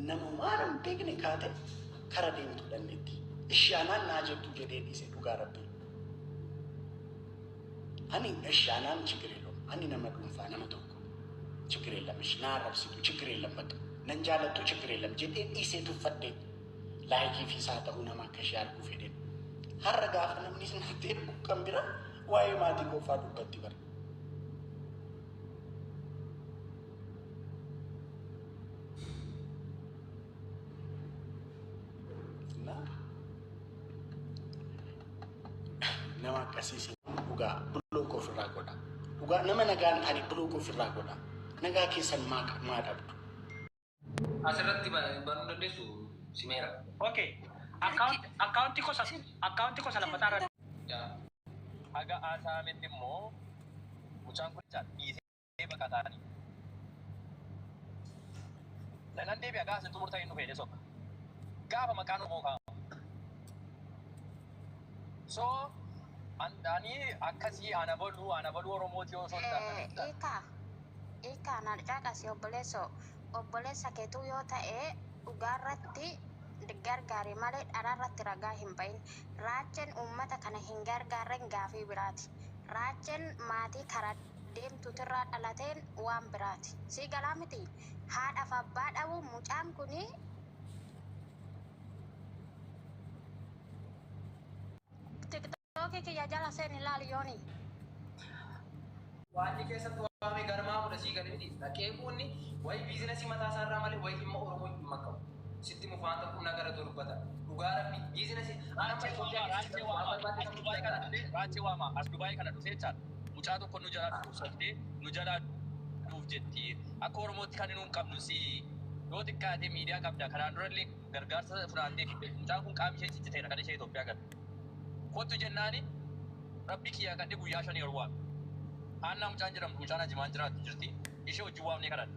Namumaan beekne kaate kara deemtu dandeetti. Ishaanaan naa jettu jedhee dhiise dhugaa rabbi. Ani ishaanaan ችግር የለውም. Ani nama dhuunfaa nama tokko ችግር የለም. እሺ naa arrabsitu ችግር የለም. በቃ nan jaalattu ችግር የለም jedhee dhiisee tuffadhee laayikii fi isaa ta'uu nama akka ishee arguu fedhen. Har'a gaafa namni natti kan bira waa'ee maatii qofaa dubbatti bara. Nama akkasiisin dhugaa buloo ofirraa godha. Dhugaa nama nagaan taane buloo ofirraa godha. Nagaa keessan maa dhabdu. Asirratti baruu dandeessu simeera. Okay. Akkaawuntii gosa lammataa irratti. Haga asaametti immoo mucaan kun dhiisee baqataani. Nan deebi'a gaafa xumurtaa hin dhufee sokka. Gaafa maqaan Oromoo kaa'amu. So ani akkasii ana baluu Oromooti yoo sodaa. Ika na caqasi obboleessa keetuu yoo ta'e dhugaarratti gargaari malee dharaarratti ragaa hin bahin. Raajeen uummata kana hin gargaarren gaafii biraati. Raajeen maatii karaa deemtuutirraa dhalateen waan biraati. Si galaa miti haadhaaf abbaa dhabu mucaan kuni TikTok kiyya jala seen ilaali yooni. Waanni keessatti waamee garmaa fudha sii galee miti. Dhaqee buunni wayi biizinasii mataa isaarraa malee wayi dhimma Oromoo hin makkabu. Sitti mufaan tokko nagara dubbata. Dhugaa rabbi biizinasii Raachee waama as Dubaayii kana dhufee jechaan mucaa tokko nu jalaa dhuufsattee nu jalaa dhuuf jetti akka Oromootti kan hin qabnu si yoo xiqqaatee miidiyaa qabda kanaan durallee gargaarsa funaantee mucaan kun qaama ishee cicciteedha kan ishee Itoophiyaa gala. Kottu jennaani rabbi kiyyaa qadde guyyaa 5 yeroo waame. Aannan mucaan jedhamtu mucaan ajimaan jiraatu jirti ishee hojii waamnee kadhadha.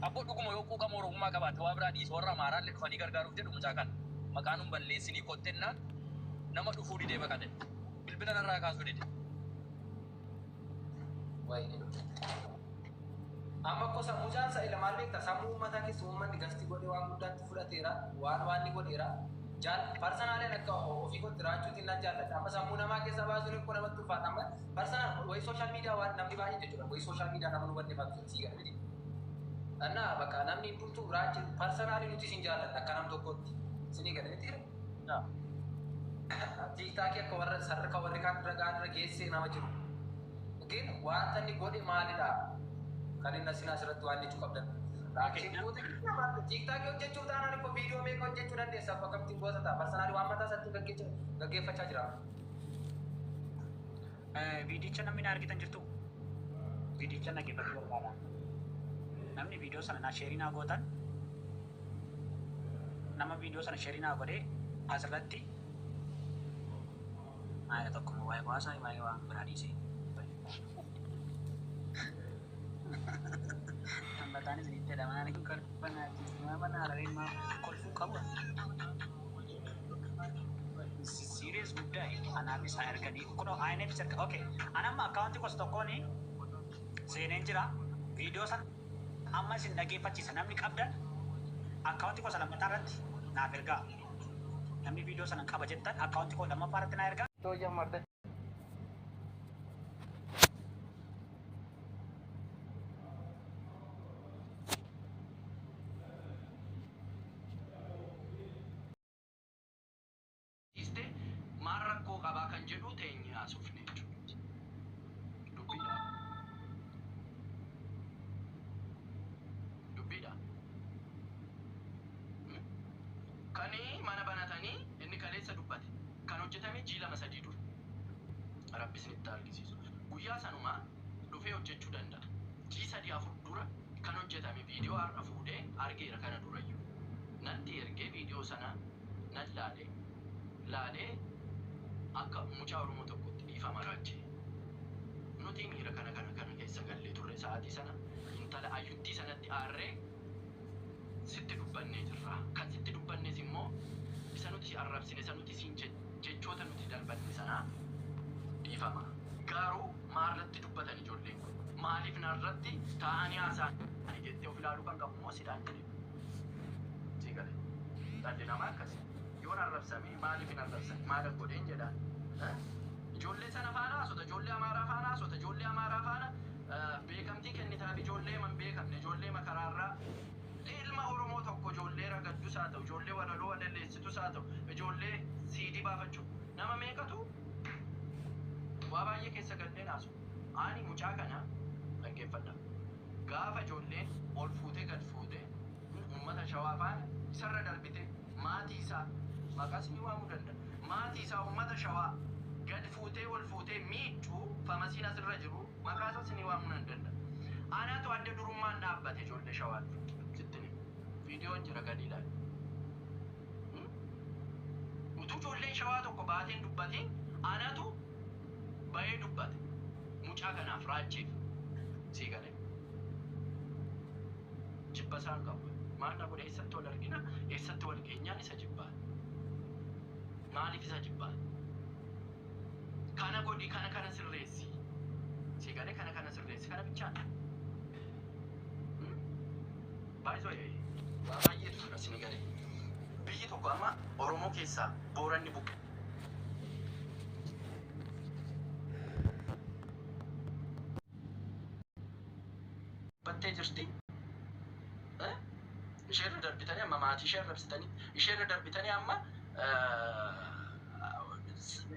Abboo dhuguma yoo quuqama Oromummaa qabaate waa biraa dhiisuu warra Amaaraallee dhufanii gargaaruuf jedhu mucaa kana maqaan hun balleessinii kottennaan nama dhufuu didee baqate bilbila narraa kaasuu dide. Amma kosa mucaan sa ilmaal beekta sammuu uummataa keessa uummanni gasti godhee waan guddaatti fudhateera waan ni godheera. Jaal personaaleen akka ofii kotti raachuutiin nan jaalladha. Amma sammuu namaa keessa baasuun kun namatti ulfaata. Amma personaal wayi sooshaal miidiyaa waan namni baay'ee jechuudha. Wayi sooshaal miidiyaa nama nu banne fakkiin sii gala miti. Anna bakka namni hundumtuu raachi personaalii nuti sin jaalladha akka nam tokkotti. Sinii gala miti. Tiiktaakii akka warra sararka warri kaan irra geessee nama jiru. Okin wanta inni godhe maalidha? Kan inni asirratti waan jechuu qabdan. TikTok hojjechuu taanaan immoo viidiyoo meeqa hojjechuu dandeessa akka akkamittiin gosa ta'a personaalii waan mataa isaatti gaggeeffachaa jira. Viidicha namni na argitan jirtu viidicha dhaggeeffachuu barbaada. Namni viidiyoo sana na sheerii naa gootan nama viidiyoo sana sheerii naa godhee asirratti maayila tokko waa'ee waasaa waa'ee waan biraa dhiisee. Tani sini ada mana itu kan mana ada lima kolfu kamu serius muda ini anak bisa harga di kalau ayahnya bisa oke anak mah account itu stoko nih saya nenjera video san amma sin lagi paci sana mi kabdan account itu salah matarat na harga kami video sana kabajetan account itu lama parat na harga तो ये मर्द mana banatanii inni kaleessa dubbate kan hojjetame jiila masadii dur rabbisnitti argisiisu guyyaa sanumaa dhufee hojjechuu danda'a jii sadii afur dura kan hojjetame viidiyoo har'a fuudhee argeera kana durayyuu natti ergee viidiyoo sana nan laalee akka mucaa Oromoo tokkotti dhiifama raachee nuti miira kana keessa gallee turre sa'aatii sana intala ayyuttii sanatti aarree sitti dubbannee jirra kan sitti dubbannes immoo isa nuti arrabsine isa nuti siin jechoota nuti darbanne sanaa dhiifama. Garuu maarratti dubbatan ijoolleen kun? Maaliif narratti taa'anii haasa'an jettee of ilaaluu kan qabu immoo sidhaan jedhe. Si gale. Dhalli namaa akkasii. Yoon arrabsamee maaliif hin arrabsan? Maal godheen jedhaan? Ijoollee sana faana haasota, ijoollee Amaaraa faana haasota, ijoollee Amaaraa faana beekamtii kennitaaf ijoollee man beekamne, ijoollee makaraarraa ilma Oromoo tokko ijoollee ragaddus haa ta'u, ijoollee walaloo walaleessitus haa ta'u, ijoollee siidii baafachuu nama meeqatu waa baay'ee keessa galleen haasu. Ani mucaa kana dhaggeeffadha. Gaafa ijoolleen ol fuutee gad fuutee uummata shawaa faana isarra darbite maatii isaa maqaas ni waamuu danda'a. Maatii isaa uummata shawaa gad fuutee ol fuutee miidhuu famasiin asirra jiru maqaa isaas ni waamuu nan danda'a. Anaatu adda durummaan dhaabbate ijoollee shawaa sittini. Viidiyoon jira gadi ilaali. Utuu ijoolleen shawaa tokko baateen dubbatiin anaatu bahee dubbate. Mucaa kanaaf raachiif sii galee. Jibba isaan qabu. Maal na godhe eessatti wal argina? Eessatti wal geenyaan isa jibbaa? Maaliif isa jibbaa? Kana godhi kana sirreessi. Sii galee kana sirreessi. Kana bichaan. Baay'isoo waa baay'eetu jira sii galee. Biyyi tokko amma Oromoo keessaa Booranni buqqe. Battee jirti. Isheerra darbitanii amma maatii ishee arrabsitanii isheerra darbitanii amma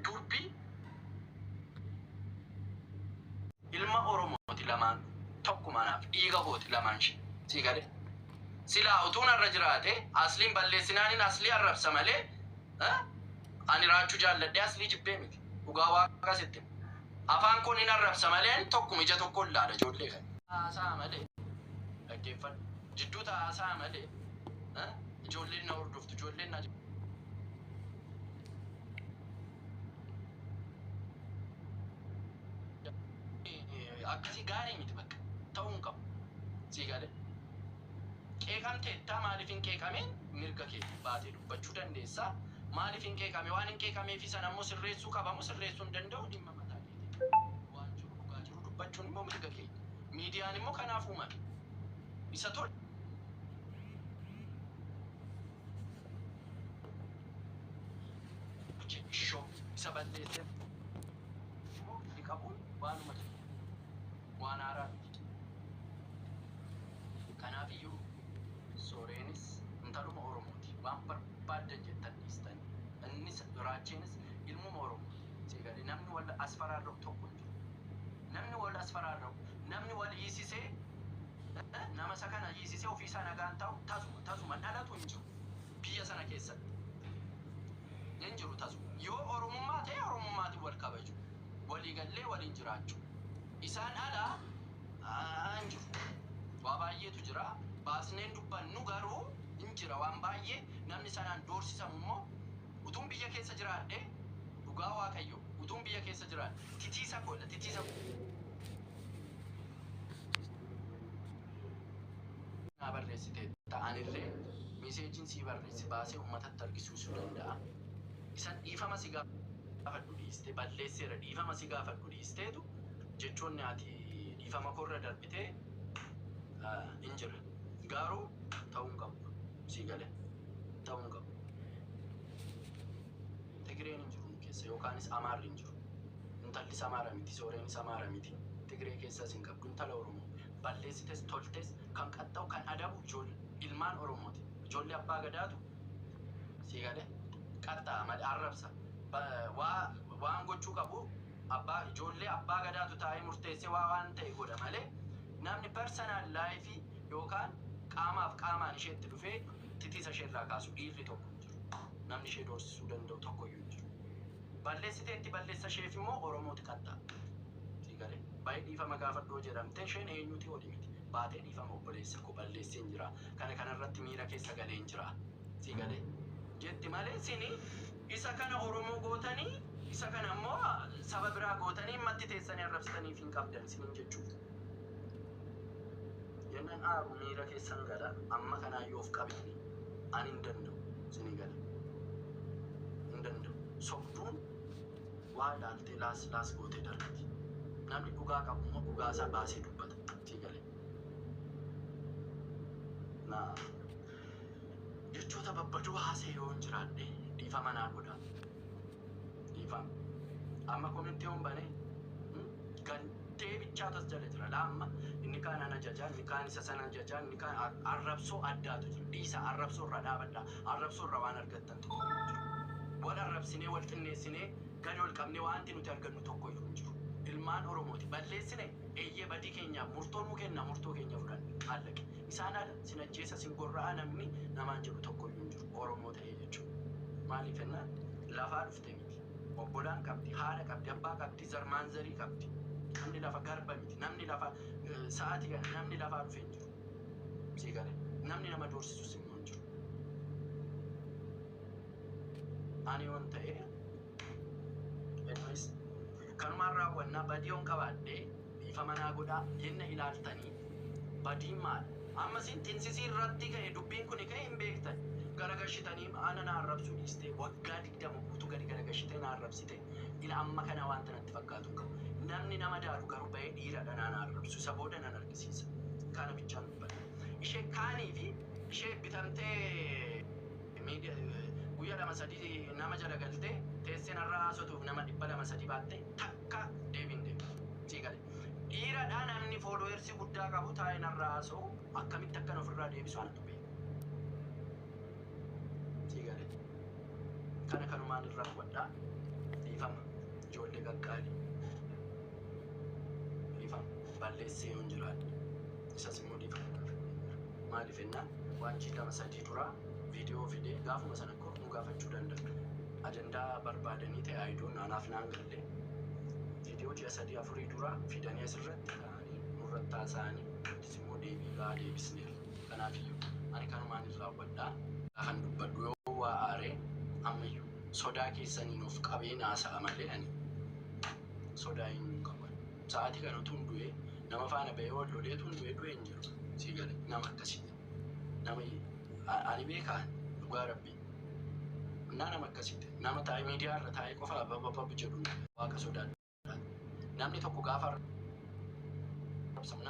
durbii ilma Oromooti lamaan tokkumanaaf dhiiga kooti lamaan ishee sii galee. Silaa utuun irra jiraate asliin balleessinaanin aslii arrabsa malee ani raachuu jaalladhee aslii jibbee miti. Dhugaa waaqa sitti. Afaan kun hin arrabsa malee tokkuma ija tokko ilaala ijoollee kan. Haasaa malee dhaggeeffadhu. Jidduu haasaa malee ijoolleen na hordoftu ijoolleen na akkasii gaarii miti bakka ta'uu hin qabu. Sii galee. Qeeqamtee maaliif hin qeeqameen mirga kee baatee dubbachuu dandeessaa. Maaliif hin qeeqame waan hin qeeqameef sana ammoo sirreessuu qabamu sirreessuu hin danda'u dhimma mataa keetii. Waan jiru dhugaa jiru dubbachuun immoo mirga kee. Miidiyaan immoo kanaaf uumame. Isa tole. Ishoo isa balleessee immoo inni qabuun waanuma jiru. Waan haaraa miti. Kanaaf iyyuu Sooreenis intaluma Oromooti. Waan barbaaddan jettan dhiistan. Innis raacheenis ilmuma Oromooti. Sii galee namni wal asfaraarra'u tokko hin jiru. Namni wal asfaraarra'u, namni wal hiisisee nama isa kana hiisisee ofiisaa nagaan ta'u tasuma dhalatu hin jiru. Biyya sana keessatti. Hin jiru tasuma. Yoo Oromummaa ta'e Oromummaatiin wal kabaju. Waliigallee waliin jiraachuu. Isaan alaa hin jiru. Waa baay'eetu jira. Baasneen dubbannu garuu hin jira waan baay'ee namni sanaan doorsisamu immoo utuun biyya keessa jiraadhe dhugaa Waaqayyo utuun biyya keessa jiraadhe titiisa godha titiisa naa barreessite ta'anillee miseejiin sii barreessi baasee uummatatti argisiisuu danda'a. Isan dhiifama si gaafadhu dhiiste balleesseera dhiifama si gaafadhu dhiisteetu jechoonni ati dhiifama korra darbitee hin jira. Garuu ta'uu hin qabu. Sii galee ta'uu hin qabu. Tigreen hin jiru keessa yookaanis Amaarri hin jiru. Intallis Amaara miti, Sooreenis Amaara miti. Tigree keessas hin qabdu intala Oromoo. Balleessites toltes kan qaxxa'u kan adabu ilmaan Oromooti. Ijoollee abbaa gadaatu sii galee qaxxa'a malee arrabsa. Waan gochuu qabu ijoollee abbaa gadaatu taa'ee murteessee waan ta'e godha malee namni personal life yookaan qaamaaf qaamaan isheetti dhufee titiisa isheerraa kaasu dhiirri tokko hin jiru. Namni ishee doorsisuu danda'u tokkoyyuu hin jiru. Balleessiteetti balleessa isheef immoo Oromooti qaxxa'a. Sii galee baay'ee dhiifama gaafadhoo jedhamte isheen eenyuti oli miti. Baatee dhiifama obboleessa koo balleessee hin jira. Kanarratti miira keessa galee hin jira. Sii galee jetti malee sini isa kana Oromoo gootanii isa kana ammoo saba biraa gootanii matti teessanii arrabsitaniif hin qabdan isiniin jechuudha. Yennaan aaru miira keessan gala amma kanaayyuu of qabini ani hin danda'u isinii gala hin danda'u sobduu waa ilaaltee laas gootee darbiti. Namni dhugaa qabu immoo dhugaa isaa baasee dubbata. Siigalee. Jechoota babbadoo haasee yoo hin jiraadhe dhiifama naa godhaa. Dhiifama. Amma komintii hin bane gandee bichaatas jala jira. Laamma inni kaan ana jajaa, inni kaan isa sana jajaa, inni kaan arrabsoo addaatu jira. Dhiisa arrabsoo irra dhaabadhaa. Arrabsoo irra waan argattan tokko hin jiru. Wal arrabsinee wal xinneessinee gadi ol qabnee wanti nuti argannu tokko iyyuu hin jiru. Ilmaan Oromooti balleessine eeyyee badii keenyaaf murtoo nu kenna murtoo keenya fudhanne hallaqe. Isaan ala sin ajjeesa sin gorra'a namni namaan jedhu tokko iyyuu hin jiru. Oromoo ta'ee jechuudha. Maaliif jennaan lafaa dhufte miti. Obbolaan qabdi, haadha qabdi, abbaa qabdi, zarmaan zarii qabdi. Namni lafa garba miti. Namni lafa sa'aatii kana namni lafaa dhufe hin jiru. Siigalee. Namni nama doorsisus immoo hin jiru. Ani yoon ta'e innis kanumaan raawwannaa badii yoon qabaadhee dhiifama naa godhaa jenna ilaaltanii badiin maal? Amma sin xinsisii irratti ka'e dubbiin kun ka'e hin beektan. Garagashitanii ana na arrabsuu dhiiste waggaa 20 guutuu gadi garagashitee na arrabsite ila amma kana wanta natti fakkaatu qabu. Namni nama daaru garuu bahee dhiiradha na arrabsu isa booda nan argisiisa. Kana bichaan dubbata. Ishee kaanii fi ishee bitamtee guyyaa 2-3 nama jala galtee teessee narraa haasotuuf nama 200-3 baattee takka deebiin deebi. Siigalee. Dhiiradha namni fooloowersii guddaa qabu taa'ee narraa haasa'u akkamitti akkan ofirraa deebisu anatu beeka. Siigalee. Kana kanumaan irraa godhaa dhiifama ijoollee gaggaarii. Dhiifama balleessee yoon jiraadhe isas immoo dhiifama. Maaliif jennaan waanjii 2-3 duraa viidiyoo fidee gaafuma sana nu gaafachuu danda'a. Ajandaa barbaadanii ta'e aayidoon anaaf naan galle viidiyoo 3-4 duraa fidanii asirratti ta'anii nurratti haasa'anii immoo deebii gahaa deebisneera. Kanaafiyyuu ani kanumaan irraa godhaa. Kan dubbadhu yoo waa aaree ammayyuu sodaa keessaniin of qabeen haasa'a malee ani sodaa hin qaban. Sa'aatii kana utuu hin du'e nama faana bahee wal loleetu hin du'e hin jiru. Siigalee nama akkasii nama ani beekaan dhugaa rabbii. Nama akkasitti nama taa'ee miidiyaa irra taa'ee qofa abababab jedhu waaqa sodaadha. Namni tokko gaafa arrabsamu